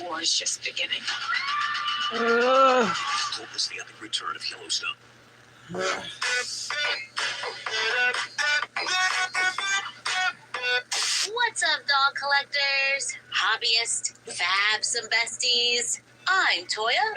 war's just beginning. Told us the epic return of Yellowstone. What's up, doll collectors, hobbyists, fabs, and besties? I'm Toya,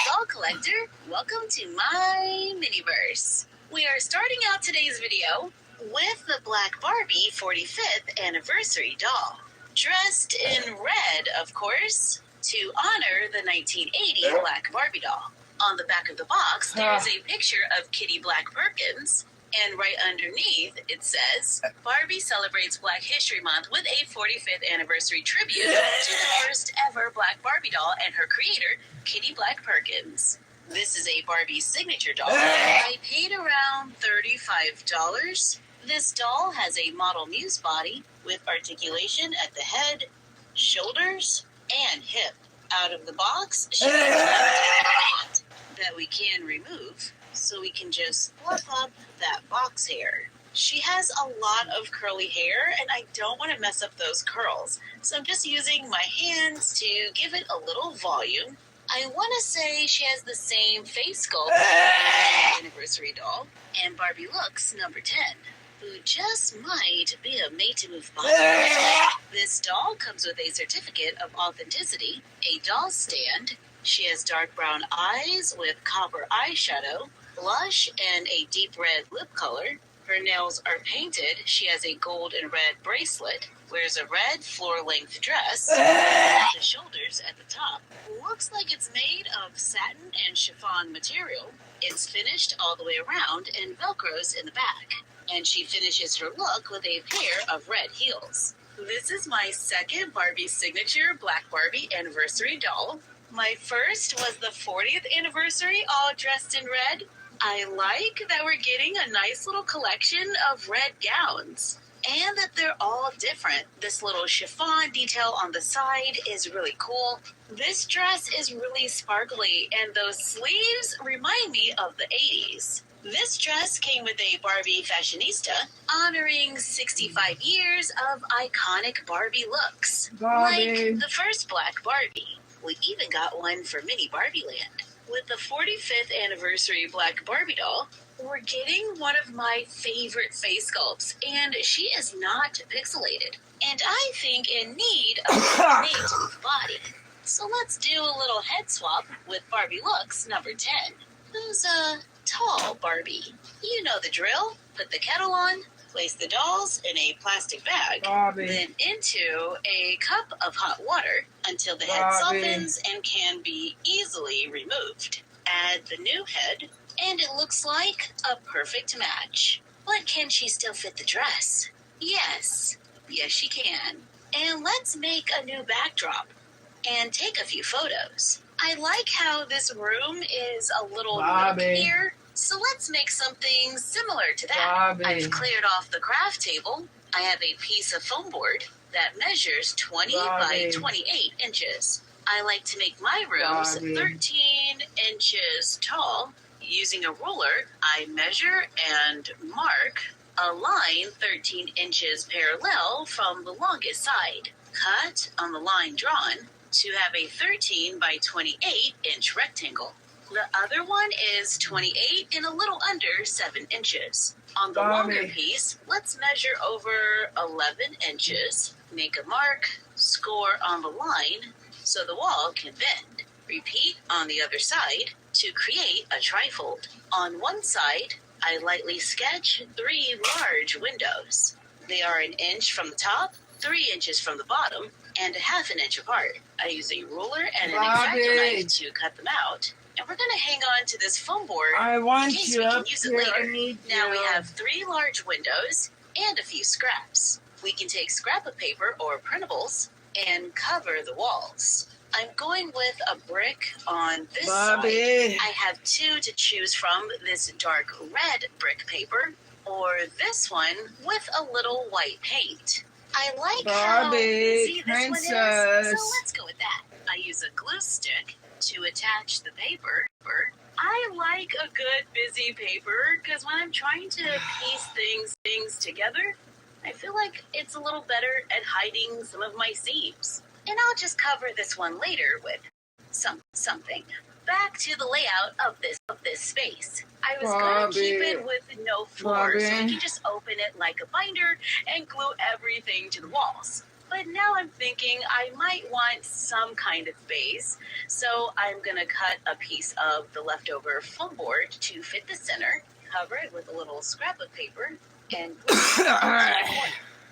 doll collector. Welcome to my miniverse. We are starting out today's video with the Black Barbie 45th anniversary doll. Dressed in red, of course, to honor the 1980 Black Barbie doll. On the back of the box, there's a picture of Kitty Black Perkins. And right underneath, it says, Barbie celebrates Black History Month with a 45th anniversary tribute to the first ever Black Barbie doll and her creator, Kitty Black Perkins. This is a Barbie signature doll. I paid around $35. This doll has a model muse body with articulation at the head, shoulders, and hip. Out of the box, she has a hat that we can remove. So we can just fluff up that box hair. She has a lot of curly hair, and I don't want to mess up those curls. So I'm just using my hands to give it a little volume. I want to say she has the same face sculpt as the anniversary doll, and Barbie Looks number 10, who just might be a made-to-move body. This doll comes with a certificate of authenticity, a doll stand. She has dark brown eyes with copper eyeshadow, blush, and a deep red lip color. Her nails are painted. She has a gold and red bracelet, wears a red floor-length dress, the shoulders at the top. Looks like it's made of satin and chiffon material. It's finished all the way around and Velcros in the back. And she finishes her look with a pair of red heels. This is my second Barbie signature Black Barbie anniversary doll. My first was the 40th anniversary, all dressed in red. I like that we're getting a nice little collection of red gowns and that they're all different. This little chiffon detail on the side is really cool. This dress is really sparkly and those sleeves remind me of the 80s. This dress came with a Barbie fashionista honoring 65 years of iconic Barbie looks. Like the first Black Barbie. We even got one for Mini Barbie Land. With the 45th anniversary Black Barbie doll, we're getting one of my favorite face sculpts, and she is not pixelated. And I think in need of a made-to-move body. So let's do a little head swap with Barbie Looks number 10. Who's a tall Barbie? You know the drill. Put the kettle on, place the dolls in a plastic bag, then into a cup of hot water until the head softens and can be easily removed. Add the new head, and it looks like a perfect match. But can she still fit the dress? Yes. Yes, she can. And let's make a new backdrop and take a few photos. I like how this room is a little nook here. So let's make something similar to that. I've cleared off the craft table. I have a piece of foam board that measures 20 by 28 inches. I like to make my rooms 13 inches tall. Using a ruler, I measure and mark a line 13 inches parallel from the longest side. Cut on the line drawn to have a 13 by 28 inch rectangle. The other one is 28 and a little under 7 inches. On the longer piece, let's measure over 11 inches, make a mark, score on the line so the wall can bend. Repeat on the other side to create a trifold. On one side, I lightly sketch 3 large windows. They are 1 inch from the top, 3 inches from the bottom, and a ½ inch apart. I use a ruler and an X-Acto knife to cut them out. And we're going to hang on to this foam board in case we can use it later. Now we have 3 large windows and a few scraps. We can take scrap of paper or printables and cover the walls. I'm going with a brick on this side. I have 2 to choose from, this dark red brick paper or this one with a little white paint. I like how busy this one is, so let's go with that. I use a glue stick to attach the paper. I like a good busy paper because when I'm trying to piece things together, I feel like it's a little better at hiding some of my seams. And I'll just cover this one later with something. Back to the layout of this space. I was going to keep it with no floor, so we can just open it like a binder and glue everything to the walls. But now I'm thinking I might want some kind of base, so I'm gonna cut a piece of the leftover foam board to fit the center, cover it with a little scrap of paper, and glue it to the corner.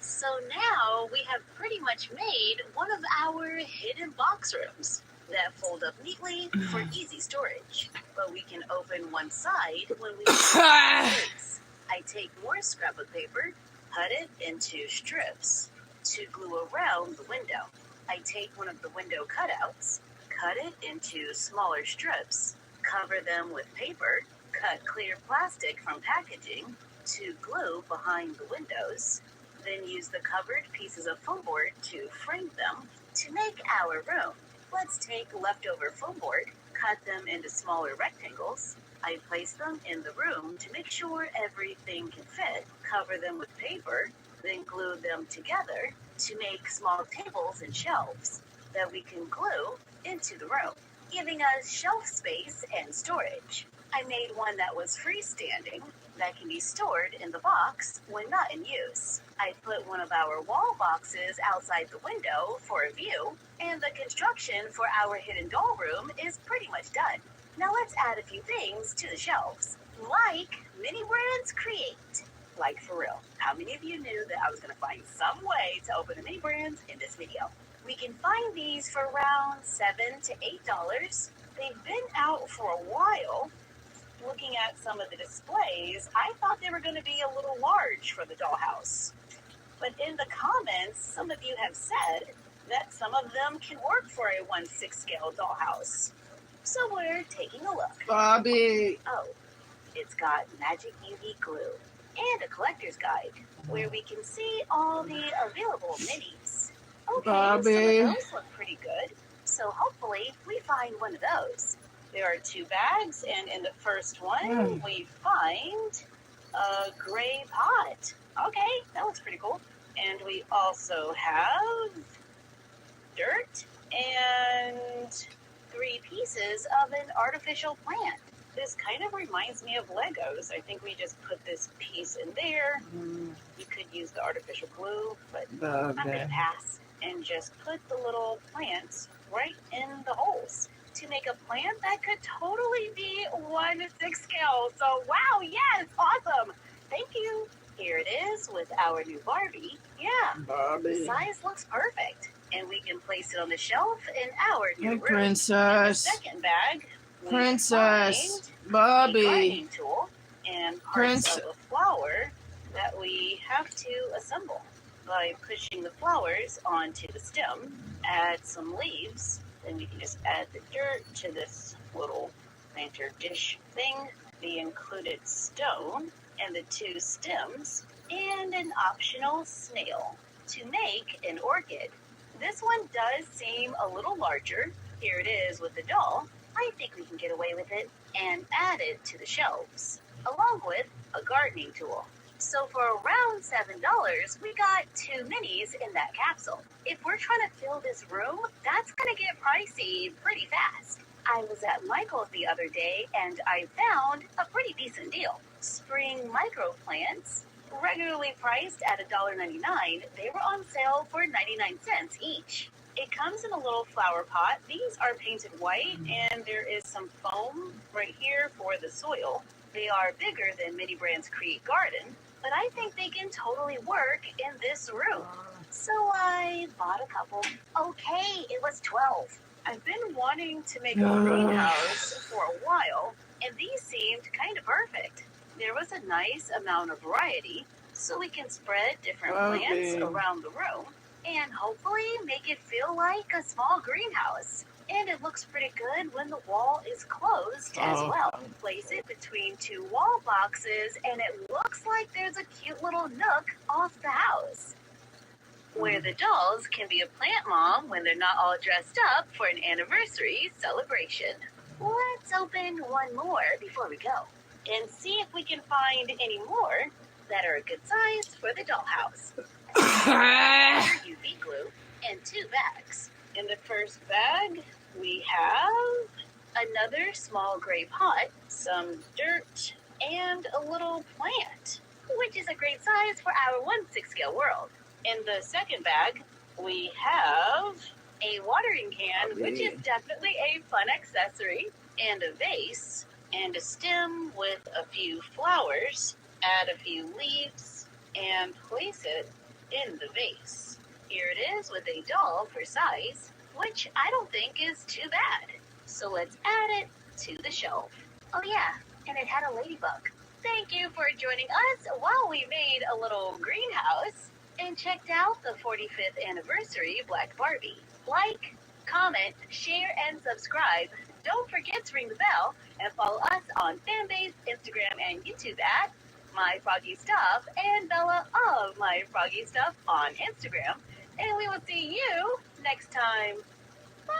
So now we have pretty much made one of our hidden box rooms that fold up neatly for easy storage. But we can open one side when we need space. I take more scrap of paper, cut it into strips to glue around the window. I take one of the window cutouts, cut it into smaller strips, cover them with paper, cut clear plastic from packaging to glue behind the windows, then use the covered pieces of foam board to frame them to make our room. Let's take leftover foam board, cut them into smaller rectangles. I place them in the room to make sure everything can fit, cover them with paper, then glue them together to make small tables and shelves that we can glue into the room, giving us shelf space and storage. I made one that was freestanding that can be stored in the box when not in use. I put one of our wall boxes outside the window for a view, and the construction for our hidden doll room is pretty much done. Now let's add a few things to the shelves, like mini brands create. Like for real, how many of you knew that I was going to find some way to open a mini brands in this video? We can find these for around $7 to $8. They've been out for a while. Looking at some of the displays, I thought they were going to be a little large for the dollhouse. But in the comments, some of you have said that some of them can work for a 1/6 scale dollhouse. So we're taking a look. Barbie. Oh, it's got magic UV glue and a collector's guide where we can see all the available minis. Okay, Barbie. some of those look pretty good. So hopefully we find one of those. There are 2 bags, and in the first one, we find a gray pot. Okay, that looks pretty cool. And we also have dirt and 3 pieces of an artificial plant. This kind of reminds me of Legos. I think we just put this piece in there. You could use the artificial glue, but I'm going to pass and just put the little plants right in the holes to make a plant that could totally be 1/6 scale. So, wow, yes, awesome. Thank you. Here it is with our new Barbie. Yeah, Barbie. the size looks perfect. And we can place it on the shelf in our new room. Princess. In the second bag, we Princess. find a Barbie. gardening tool and parts of a flower that we have to assemble by pushing the flowers onto the stem, add some leaves, then we can just add the dirt to this little planter dish thing, the included stone, and the 2 stems, and an optional snail to make an orchid. This one does seem a little larger. Here it is with the doll. I think we can get away with it and add it to the shelves, along with a gardening tool. So for around $7, we got 2 minis in that capsule. If we're trying to fill this room, that's gonna get pricey pretty fast. I was at Michael's the other day and I found a pretty decent deal. Spring micro plants, regularly priced at $1.99, they were on sale for 99 cents each. It comes in a little flower pot. These are painted white and there is some foam right here for the soil. They are bigger than Mini Brands Create Garden, but I think they can totally work in this room. So I bought a couple. Okay, it was 12. I've been wanting to make a greenhouse for a while, and these seemed kind of perfect. There was a nice amount of variety, so we can spread different plants around the room and hopefully make it feel like a small greenhouse. And it looks pretty good when the wall is closed as well. Place it between 2 wall boxes, and it looks like there's a cute little nook off the house, where the dolls can be a plant mom when they're not all dressed up for an anniversary celebration. Let's open one more before we go and see if we can find any more that are a good size for the dollhouse. UV glue and 2 bags. In the first bag, we have another small gray pot, some dirt, and a little plant, which is a great size for our 1/6 scale world. In the second bag, we have a watering can, which is definitely a fun accessory, and a vase, and a stem with a few flowers. Add a few leaves, and place it in the vase. Here it is with a doll for size, which I don't think is too bad. So let's add it to the shelf. Oh yeah, and it had a ladybug. Thank you for joining us while we made a little greenhouse and checked out the 45th anniversary Black Barbie. Like, comment, share, and subscribe. Don't forget to ring the bell and follow us on Fanbase, Instagram, and YouTube at myfroggystuff and Bella of myfroggystuff on Instagram. And we will see you next time. Bye!